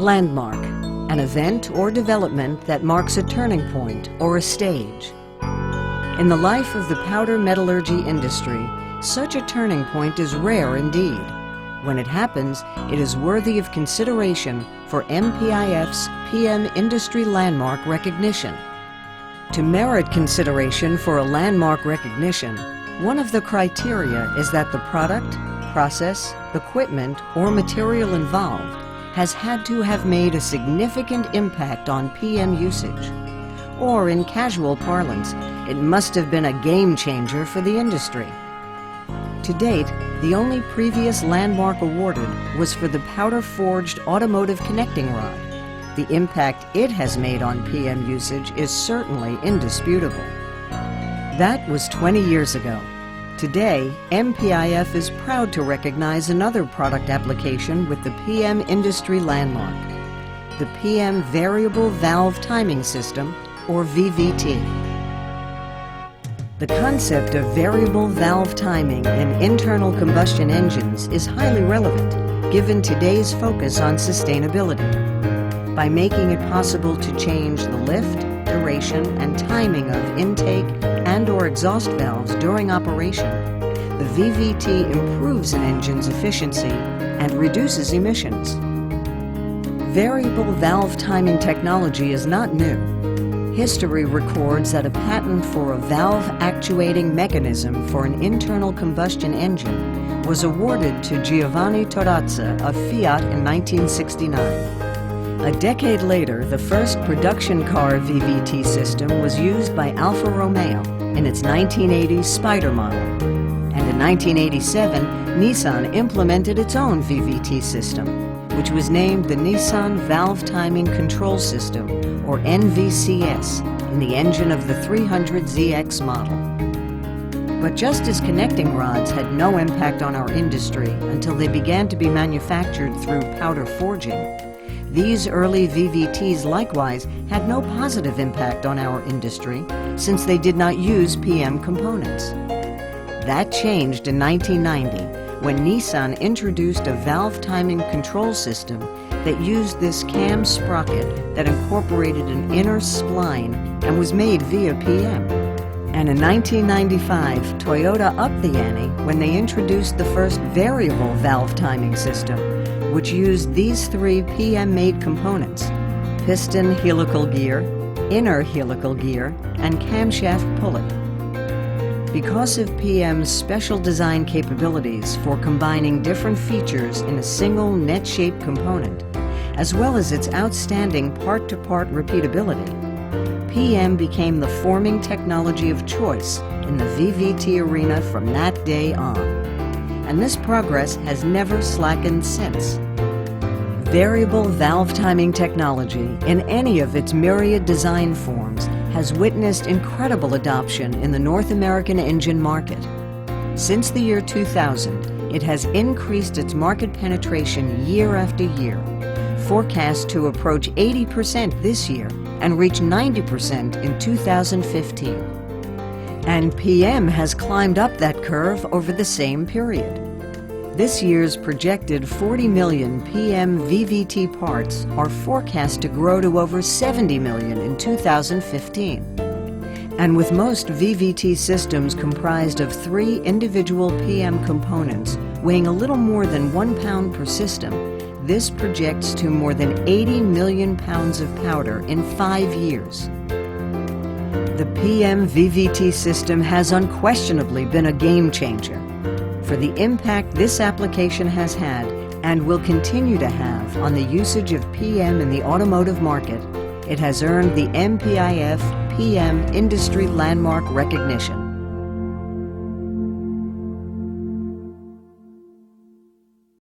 Landmark, an event or development that marks a turning point or a stage. In the life of the powder metallurgy industry, such a turning point is rare indeed. When it happens, it is worthy of consideration for MPIF's PM Industry Landmark recognition. To merit consideration for a landmark recognition, one of the criteria is that the product, process, equipment, or material involved has had to have made a significant impact on PM usage. Or in casual parlance, it must have been a game changer for the industry. To date, the only previous landmark awarded was for the powder-forged automotive connecting rod. The impact it has made on PM usage is certainly indisputable. That was 20 years ago. Today, MPIF is proud to recognize another product application with the PM Industry Landmark, the PM Variable Valve Timing System, or VVT. The concept of variable valve timing in internal combustion engines is highly relevant, given today's focus on sustainability. By making it possible to change the lift, duration, and timing of intake and/or exhaust valves during operation, the VVT improves an engine's efficiency and reduces emissions. Variable valve timing technology is not new. History records that a patent for a valve actuating mechanism for an internal combustion engine was awarded to Giovanni Torazza of Fiat in 1969. A decade later, the first production car VVT system was used by Alfa Romeo in its 1980 Spider model. And in 1987, Nissan implemented its own VVT system, which was named the Nissan Valve Timing Control System, or NVCS, in the engine of the 300ZX model. But just as connecting rods had no impact on our industry until they began to be manufactured through powder forging, these early VVTs likewise had no positive impact on our industry since they did not use PM components. That changed in 1990 when Nissan introduced a valve timing control system that used this cam sprocket that incorporated an inner spline and was made via PM. And in 1995, Toyota upped the ante when they introduced the first variable valve timing system, which used these three PM-made components: piston helical gear, inner helical gear, and camshaft pullet. Because of PM's special design capabilities for combining different features in a single net-shaped component, as well as its outstanding part-to-part repeatability, PM became the forming technology of choice in the VVT arena from that day on. And this progress has never slackened since. Variable valve timing technology, in any of its myriad design forms, has witnessed incredible adoption in the North American engine market. Since the year 2000, it has increased its market penetration year after year, forecast to approach 80% this year and reach 90% in 2015. And PM has climbed up that curve over the same period. This year's projected 40 million PM VVT parts are forecast to grow to over 70 million in 2015. And with most VVT systems comprised of 3 individual PM components weighing a little more than 1 pound per system, this projects to more than 80 million pounds of powder in 5 years. The PM VVT system has unquestionably been a game changer. For the impact this application has had and will continue to have on the usage of PM in the automotive market, it has earned the MPIF PM Industry Landmark recognition.